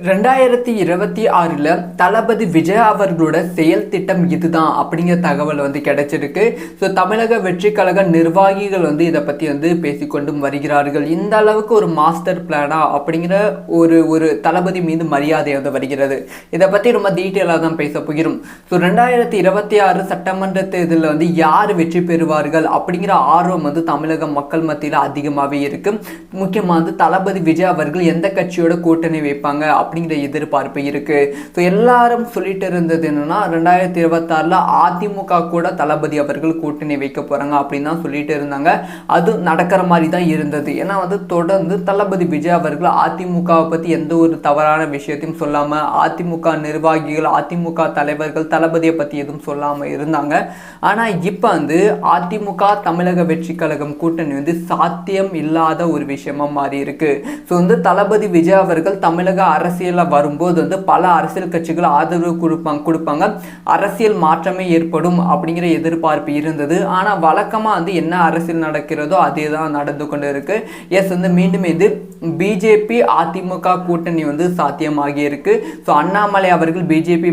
2026 தளபதி விஜய் அவர்களோட செயல் திட்டம் இதுதான் அப்படிங்கிற தகவல் கிடைச்சிருக்கு. ஸோ தமிழக வெற்றி கழக நிர்வாகிகள் இதை பற்றி பேசிக்கொண்டும் வருகிறார்கள். இந்த அளவுக்கு ஒரு மாஸ்டர் பிளானா அப்படிங்கிற ஒரு தளபதி மீது மரியாதை வருகிறது. இதை பற்றி ரொம்ப டீட்டெயிலாக தான் பேச போகிறோம். ஸோ 2026 சட்டமன்ற தேர்தலில் யார் வெற்றி பெறுவார்கள் அப்படிங்கிற ஆர்வம் தமிழக மக்கள் மத்தியில் அதிகமாகவே இருக்கு. முக்கியமாக தளபதி விஜய் அவர்கள் எந்த கட்சியோட கூட்டணி வைப்பாங்க அப்படிங்கிற எதிர்பார்ப்பு இருக்கு. ஸோ எல்லாரும் சொல்லிட்டு இருந்தது என்னன்னா 2026 அதிமுக கூட தளபதி அவர்கள் கூட்டணி வைக்க போறாங்க அப்படின்னு தான் சொல்லிட்டு இருந்தாங்க. அது நடக்கிற மாதிரி தான் இருந்தது. ஏன்னா தொடர்ந்து தளபதி விஜய் அவர்கள் அதிமுகவை பத்தி எந்த ஒரு தவறான விஷயத்தையும் சொல்லாம, அதிமுக நிர்வாகிகள் அதிமுக தலைவர்கள் தளபதியை பத்தி எதுவும் சொல்லாம இருந்தாங்க. ஆனா இப்ப அதிமுக தமிழக வெற்றி கழகம் கூட்டணி சாத்தியம் இல்லாத ஒரு விஷயமா மாறி இருக்கு. ஸோ தளபதி விஜய் அவர்கள் தமிழக அரசியல்ல வரும்போது பல அரசியல் கட்சிகள் ஆதரவு கொடுப்பாங்க, அரசியல் மாற்றமே ஏற்படும் அப்படிங்கிற எதிர்பார்ப்பு இருந்தது. ஆனா வழக்கமா என்ன அரசியல் நடக்கிறதோ அதே தான் நடந்து கொண்டு இருக்கு. எஸ் மீண்டும் பிஜேபி அதிமுக கூட்டணி சாத்தியமாகி இருக்கு. ஸோ அண்ணாமலை அவர்கள் பிஜேபி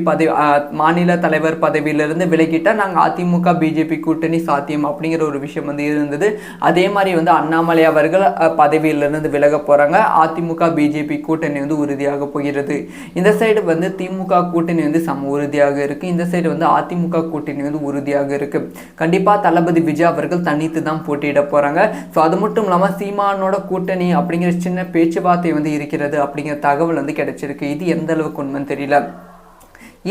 மாநில தலைவர் பதவியிலிருந்து விலகிட்டா நாங்கள் அதிமுக பிஜேபி கூட்டணி சாத்தியம் அப்படிங்கிற ஒரு விஷயம் இருந்தது. அதே மாதிரி அண்ணாமலை அவர்கள் பதவியிலிருந்து விலக போறாங்க. அதிமுக பிஜேபி கூட்டணி உறுதியாக போகிறது. இந்த சைடு திமுக கூட்டணி சம உறுதியாக இருக்கு. இந்த சைடு அதிமுக கூட்டணி உறுதியாக இருக்கு. கண்டிப்பா தளபதி விஜய் அவர்கள் தனித்து தான் போட்டியிட போறாங்க. ஸோ அது மட்டும் இல்லாம சீமானோட கூட்டணி அப்படிங்கிற சின்ன பேச்சுவார்த்தை இருக்கிறது அப்படிங்கிற தகவல் கிடைச்சிருக்கு. இது எந்த அளவுக்கு உண்மைன்னு தெரியல.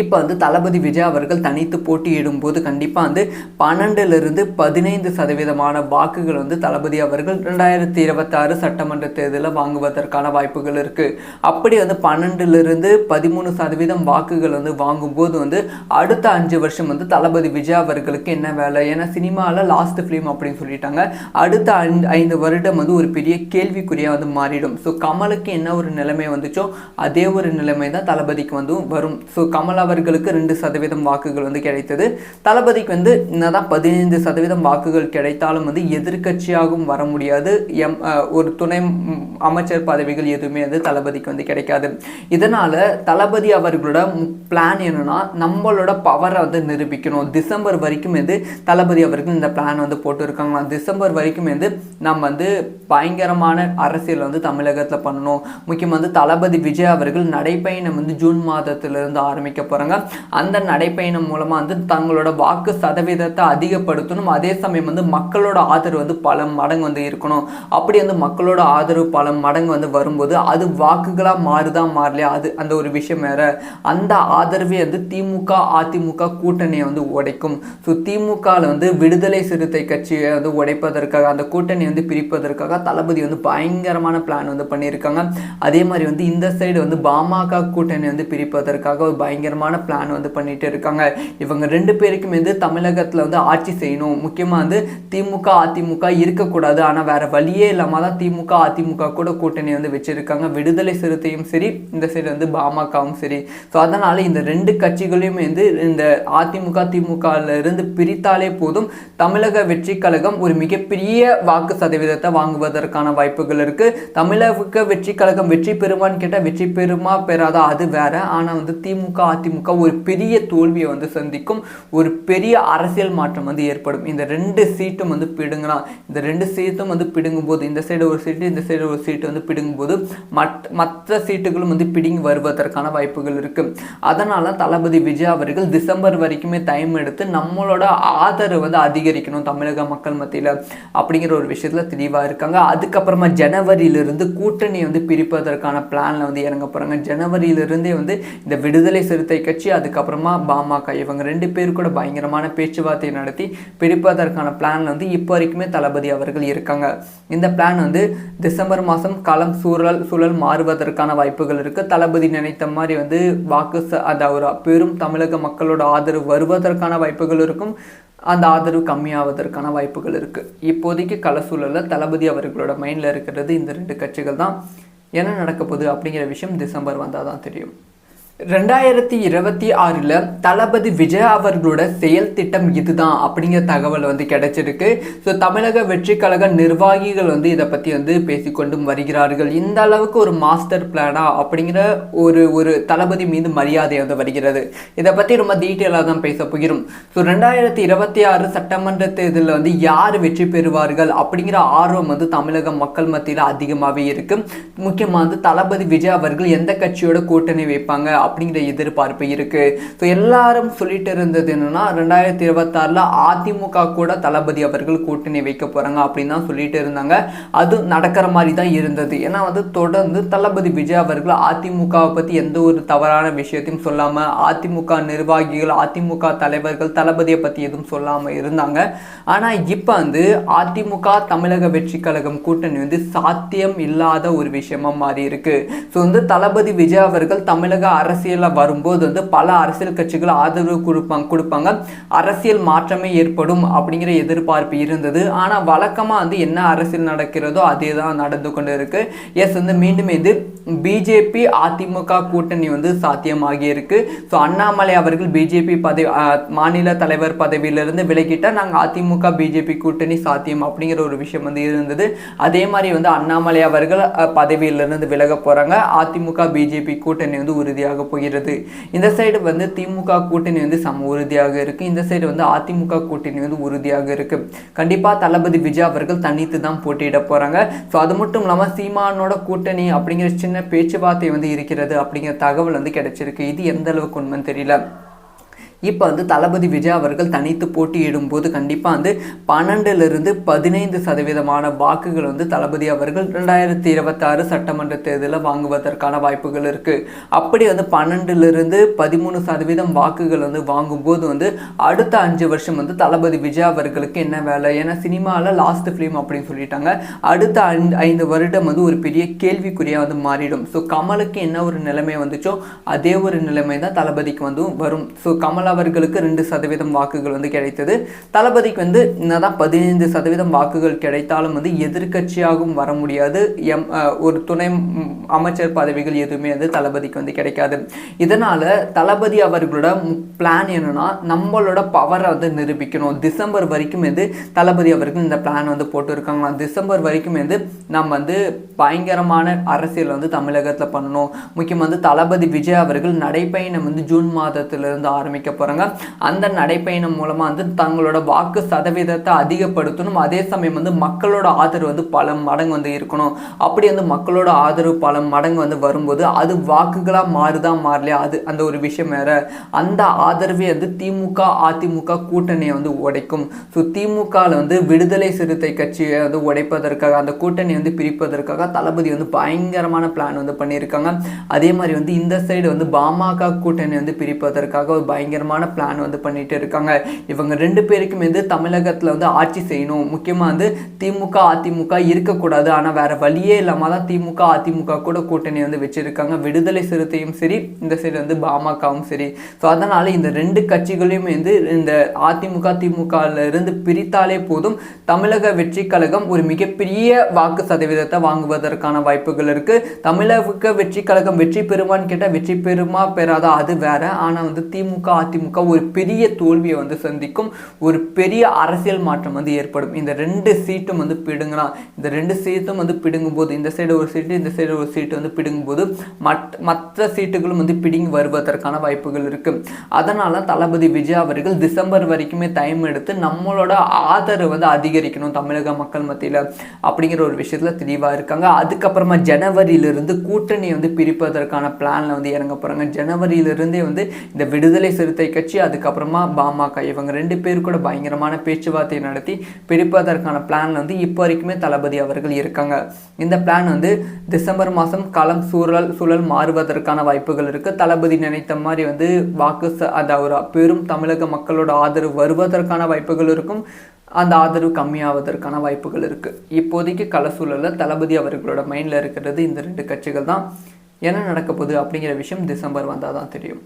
இப்போ தளபதி விஜய் அவர்கள் தனித்து போட்டியிடும் போது கண்டிப்பாக 12லிருந்து 15% வாக்குகள் தளபதி அவர்கள் 2026 சட்டமன்ற தேர்தலில் வாங்குவதற்கான வாய்ப்புகள் இருக்குது. அப்படி 12லிருந்து 13% வாக்குகள் வாங்கும்போது அடுத்த 5 வருஷம் தளபதி விஜய் அவர்களுக்கு என்ன வேலை? ஏன்னா சினிமாவில் லாஸ்ட் ஃபிலிம் அப்படின்னு சொல்லிட்டாங்க. அடுத்த 5 வருடம் ஒரு பெரிய கேள்விக்குறியாக மாறிடும். ஸோ கமலுக்கு என்ன ஒரு நிலைமை வந்துச்சோ அதே ஒரு நிலைமை தான் தளபதிக்கு வரும். ஸோ கமல் அவர்களுக்கு 2% வாக்குகள் கிடைத்தது. தளபதிக்கு என்னதான் 15% வாக்குகள் கிடைத்தாலும் எதிர்கட்சியாகவும் வர முடியாது. ஒரு துணை அமைச்சர் பதவிகள் எதுவுமே தளபதிக்கு கிடைக்காது. இதனால தளபதி அவர்களோட பிளான் என்னன்னா நம்மளோட பவரை நிரூபிக்கணும். டிசம்பர் வரைக்கும் தளபதி அவர்கள் இந்த பிளான் போட்டு இருக்காங்க. டிசம்பர் வரைக்கும் நம்ம பயங்கரமான அரசியல் தமிழகத்தில் பண்ணணும். முக்கியமாக தளபதி விஜய் அவர்கள் நடைப்பயணம் ஜூன் மாதத்திலிருந்து ஆரம்பிக்க போறாங்க. அந்த நடைப்பயணம் மூலமா தங்களோட வாக்கு சதவீதத்தை அதிகப்படுத்தணும். அதே சமயம் மக்களோட ஆதரவு பல மடங்கு இருக்கணும். அப்படி மக்களோட ஆதரவு பல மடங்கு வரும்போது அது வாக்குகளா மாறுதா மாறலையா அது அந்த ஒரு விஷயம் வேற. அந்த ஆதரவே திமுக அதிமுக கூட்டணியை உடைக்கும். ஸோ திமுக விடுதலை சிறுத்தை கட்சியை உடைப்பதற்காக அந்த கூட்டணி பிரிப்பதற்காக தளபதி பயங்கரமான பிளான் பண்ணியிருக்காங்க. அதே மாதிரி இந்த சைடு பாமக கூட்டணி பிரிப்பதற்காக ஒரு பயங்கரமான பிளான் பண்ணிட்டு இருக்காங்க. இவங்க 2 பேருக்கும் தமிழகத்தில் ஆட்சி செய்யணும். முக்கியமாக திமுக அதிமுக இருக்கக்கூடாது. ஆனால் வேற வழியே இல்லாமல் தான் திமுக அதிமுக கூட கூட்டணி வச்சிருக்காங்க. விடுதலை சிறுத்தையும் சரி, இந்த சைடு பாமகவும் சரி. ஸோ அதனால இந்த 2 கட்சிகளையும் இந்த அதிமுக திமுக இருந்து பிரித்தாலே போதும் தமிழக வெற்றி கழகம் ஒரு மிகப்பெரிய வாக்கு சதவீதத்தை வாங்குவதற்கான வாய்ப்புகள் இருக்கு. தமிழக வெற்றி கழகம் வெற்றி பெறுமான்னு கேட்டால் வெற்றி பெறுமா பெறாதா அது வேற. ஆனால் திமுக அதிமுக ஒரு பெரிய தோல்வியை சந்திக்கும். ஒரு பெரிய அரசியல் மாற்றம் ஏற்படும். இந்த 2 சீட்டும் பிடுங்கலாம். இந்த 2 சீட்டும் பிடுங்கும் போது இந்த சைடு ஒரு சீட்டு இந்த சைடு ஒரு சீட்டு பிடுங்கும் போது மற்ற சீட்டுகளும் பிடுங்கி வருவதற்கான வாய்ப்புகள் இருக்கு. அதனால தளபதி விஜய் அவர்கள் டிசம்பர் வரைக்குமே டைம் எடுத்து நம்மளோட ஆதரவு அதிகரிக்கணும் தமிழக மக்கள் மத்தியில் அப்படிங்கிற ஒரு விஷயத்துல தெளிவா இருக்காங்க. அதுக்கப்புறமா ஜனவரியிலிருந்து கூட்டணி பிரிப்பதற்கான பிளான்ல இறங்க போறாங்க. ஜனவரியிலிருந்தே இந்த விடுதலை சிறுத்தை கட்சி அதுக்கப்புறமா பாமக இவங்க 2 பேர் கூட பயங்கரமான பேச்சுவார்த்தை நடத்தி பிரிப்பதற்கான பிளான்ல இப்போ வரைக்குமே தளபதி அவர்கள் இருக்காங்க. இந்த பிளான் டிசம்பர் மாதம் களம் சூழல் மாறுவதற்கான வாய்ப்புகள் இருக்கு. தளபதி நினைத்த மாதிரி வாக்கு அதாவது பெரும் தமிழக மக்களோட ஆதரவு வருவதற்கான வாய்ப்புகள் இருக்கும். அந்த ஆதரவு கம்மியாவதற்கான வாய்ப்புகள் இருக்கு. இப்போதைக்கு கள சூழலில் தளபதி அவர்களோட மைண்ட்ல இருக்கிறது இந்த 2 கட்சிகள் தான். என்ன நடக்க போகுது அப்படிங்கிற விஷயம் டிசம்பர் வந்தால் தான் தெரியும். 2026 தளபதி விஜய் அவர்களோட செயல் திட்டம் இதுதான் அப்படிங்கிற தகவல் வந்து கிடைச்சிருக்கு. ஸோ தமிழக வெற்றி கழக நிர்வாகிகள் வந்து இதை பற்றி வந்து பேசிக்கொண்டும் வருகிறார்கள். இந்த அளவுக்கு ஒரு மாஸ்டர் பிளானா அப்படிங்கிற ஒரு தளபதி மீது மரியாதை வந்து வருகிறது. இதை பற்றி ரொம்ப டீட்டெயிலாக தான் பேச போகிறோம். ஸோ 2026 சட்டமன்ற தேர்தலில் வந்து யார் வெற்றி பெறுவார்கள் அப்படிங்கிற ஆர்வம் வந்து தமிழக மக்கள் மத்தியில் அதிகமாகவே இருக்கு. முக்கியமாக வந்து தளபதி விஜய் அவர்கள் எந்த கட்சியோட கூட்டணி வைப்பாங்க அப்படிங்கிற எதிர்பார்ப்பு இருக்கு. ஸோ எல்லாரும் சொல்லிட்டு இருந்தது என்னன்னா 2026 அதிமுக கூட தளபதி அவர்கள் கூட்டணி வைக்க போறாங்க அப்படின்னு தான் சொல்லிட்டு இருந்தாங்க. அது நடக்கிற மாதிரி தான் இருந்தது. ஏன்னா வந்து தொடர்ந்து தளபதி விஜய் அவர்கள் அதிமுகவை பத்தி எந்த ஒரு தவறான விஷயத்தையும் சொல்லாம, அதிமுக நிர்வாகிகள் அதிமுக தலைவர்கள் தளபதியை பத்தி எதுவும் சொல்லாம இருந்தாங்க. ஆனா இப்ப வந்து அதிமுக தமிழக வெற்றி கழகம் கூட்டணி வந்து சாத்தியம் இல்லாத ஒரு விஷயமா மாறி இருக்கு. ஸோ வந்து தளபதி விஜய் அவர்கள் தமிழக அரசியலில் வரும்போது வந்து பல அரசியல் கட்சிகள் ஆதரவு கொடுப்பாங்க, அரசியல் மாற்றமே ஏற்படும் அப்படிங்கிற எதிர்பார்ப்பு இருந்தது. ஆனால் வழக்கமாக வந்து என்ன அரசியல் நடக்கிறதோ அதே தான் நடந்து கொண்டு இருக்கு. எஸ் வந்து மீண்டும் இது பிஜேபி அதிமுக கூட்டணி வந்து சாத்தியமாகி இருக்கு. ஸோ அண்ணாமலை அவர்கள் பிஜேபி மாநில தலைவர் பதவியிலிருந்து விலகிட்டால் நாங்கள் அதிமுக பிஜேபி கூட்டணி சாத்தியம் அப்படிங்கிற ஒரு விஷயம் வந்து இருந்தது. அதே மாதிரி வந்து அண்ணாமலை அவர்கள் பதவியிலிருந்து விலக போறாங்க. அதிமுக பிஜேபி கூட்டணி வந்து உறுதியாக போகிறது. இந்த சைடு வந்து திமுக கூட்டணி வந்து சம உறுதியாக இருக்கு. இந்த சைடு வந்து அதிமுக கூட்டணி வந்து உறுதியாக இருக்கு. கண்டிப்பா தளபதி விஜய் அவர்கள் தனித்து தான் போட்டியிட போறாங்க. ஸோ அது மட்டும் இல்லாமல் சீமானோட கூட்டணி அப்படிங்கிற சின்ன பேச்சுவார்த்தை வந்து இருக்கிறது அப்படிங்கிற தகவல் வந்து கிடைச்சிருக்கு. இது எந்த அளவுக்கு உண்மைன்னு தெரியல. இப்போ வந்து தளபதி விஜய் அவர்கள் தனித்து போட்டியிடும் போது கண்டிப்பாக வந்து 12-15% வாக்குகள் வந்து தளபதி அவர்கள் 2026 சட்டமன்ற தேர்தலில் வாங்குவதற்கான வாய்ப்புகள் இருக்குது. அப்படி வந்து 12-13% வாக்குகள் வந்து வாங்கும்போது வந்து அடுத்த 5 வருஷம் வந்து தளபதி விஜய் அவர்களுக்கு என்ன வேலை? ஏன்னா சினிமாவில் லாஸ்ட் ஃபிலிம் அப்படின்னு சொல்லிட்டாங்க. அடுத்த 5 வருடம் வந்து ஒரு பெரிய கேள்விக்குறியாக வந்து மாறிடும். ஸோ கமலுக்கு என்ன ஒரு நிலைமை வந்துச்சோ அதே ஒரு நிலைமை தான் தளபதிக்கு வந்து வரும். ஸோ கமல் அவர்களுக்கு 2% வாக்குகள் வந்து கிடைத்தது. தளபதிக்கு வந்து என்னதான் 15% வாக்குகள் கிடைத்தாலும் வந்து எதிர்கட்சியாகவும் வர முடியாது. ஒரு துணை அமைச்சர் பதவிகள் எதுவுமே வந்து தளபதிக்கு வந்து கிடைக்காது. இதனால தளபதி அவர்களோட பிளான் என்னன்னா நம்மளோட பவரை வந்து நிரூபிக்கணும். டிசம்பர் வரைக்கும் வந்து தளபதி அவர்கள் இந்த பிளான் வந்து போட்டு இருக்காங்க. டிசம்பர் வரைக்கும் வந்து நம்ம வந்து பயங்கரமான அரசியல் வந்து தமிழகத்தில் பண்ணணும். முக்கியமாக வந்து தளபதி விஜய் அவர்கள் நடைப்பயணம் வந்து ஜூன் மாதத்திலிருந்து ஆரம்பிக்க போறாங்க. அந்த நடைப்பயணம் மூலமா வந்து தங்களோட வாக்கு சதவீதத்தை அதிகப்படுத்தணும். அதே சமயம் வந்து மக்களோட ஆதரவு வந்து பல மடங்கு வந்து இருக்கணும். அப்படி வந்து மக்களோட ஆதரவு பல மடங்கு வந்து வரும்போது அது வாக்குகளா மாறலையா அது அந்த ஒரு விஷயம் வேற. அந்த ஆதரவே வந்து திமுக அதிமுக கூட்டணியை வந்து உடைக்கும். ஸோ திமுகவில் வந்து விடுதலை சிறுத்தை கட்சியை வந்து உடைப்பதற்காக, அந்த கூட்டணி வந்து பிரிப்பதற்காக தளபதி வந்து பயங்கரமான பிளான் வந்து பண்ணியிருக்காங்க. அதே மாதிரி வந்து இந்த சைடு வந்து பாமக கூட்டணி வந்து பிரிப்பதற்காக ஒரு பயங்கரமான பிளான் வந்து பண்ணிட்டு இருக்காங்க. இவங்க 2 பேருக்கும் வந்து தமிழகத்தில் வந்து ஆட்சி செய்யணும். முக்கியமாக வந்து திமுக அதிமுக இருக்கக்கூடாது. ஆனால் வேற வழியே இல்லாமல் தான் திமுக அதிமுக கூட கூட்டணி வந்து வச்சிருக்காங்க. விடுதலை சிறுத்தையும் சரி, இந்த சைடு வந்து பாமகவும் சரி. ஸோ அதனால இந்த 2 கட்சிகளையும் வந்து இந்த அதிமுக திமுகல இருந்து பிரித்தாலே போதும் தமிழக வெற்றி கழகம் ஒரு மிகப்பெரிய வாக்கு சதவீதத்தை வாங்குவதற்கான வாய்ப்புகள் இருக்கு. தமிழக வெற்றி கழகம் வெற்றி பெறுமான்னு கேட்டால் வெற்றி பெறுமா பெறாதா அது வேற. ஆனால் வந்து திமுக அதிமுக ஒரு பெரிய தோல்வியை வந்து சந்திக்கும். ஒரு பெரிய அரசியல் மாற்றம் வந்து ஏற்படும். இந்த 2 சீட்டும் வந்து பிடுங்கலாம். இந்த 2 சீட்டும் வந்து பிடுங்கும்போது இந்த சைடு ஒரு சீட்டு இந்த சைடு ஒரு சீட்டு வந்து பிடுங்கும்போது மற்ற சீட்டுகளும் வந்து பிடுங்கி வருவதற்கான வாய்ப்புகள் இருக்கு. அதனால தளபதி விஜய் அவர்கள் டிசம்பர் வரைக்குமே டைம் எடுத்து நம்மளோட ஆதரவு வந்து அதிகரிக்கணும் தமிழக மக்கள் மத்தியில் அப்படிங்கிற ஒரு விஷயத்துல தெளிவா இருக்காங்க. அதுக்கப்புறமா ஜனவரியிலிருந்து கூட்டணி வந்து பிரிப்பதற்கான பிளான்ல வந்து இறங்க போறாங்க. ஜனவரியிலிருந்தே வந்து இந்த விடுதலை சிறுத்தை கட்சி அதுக்கப்புறமா பாமக இவங்க 2 பேர் கூட பயங்கரமான பேச்சுவார்த்தை நடத்தி பிரிப்பதற்கான பிளான் வந்து இப்போ வரைக்குமே தளபதி அவர்கள் இருக்காங்க. இந்த பிளான் வந்து டிசம்பர் மாதம் களம் சூழல் மாறுவதற்கான வாய்ப்புகள் இருக்கு. தளபதி நினைத்த மாதிரி வந்து வாக்கு அதாவது பெரும் தமிழக மக்களோட ஆதரவு வருவதற்கான வாய்ப்புகள் இருக்கும். அந்த ஆதரவு கம்மியாவதற்கான வாய்ப்புகள் இருக்கு. இப்போதைக்கு கள சூழலில் தளபதி அவர்களோட மைண்ட்ல இருக்கிறது இந்த 2 கட்சிகள் தான். என்ன நடக்க போகுது அப்படிங்கிற விஷயம் டிசம்பர் வந்தால் தான் தெரியும்.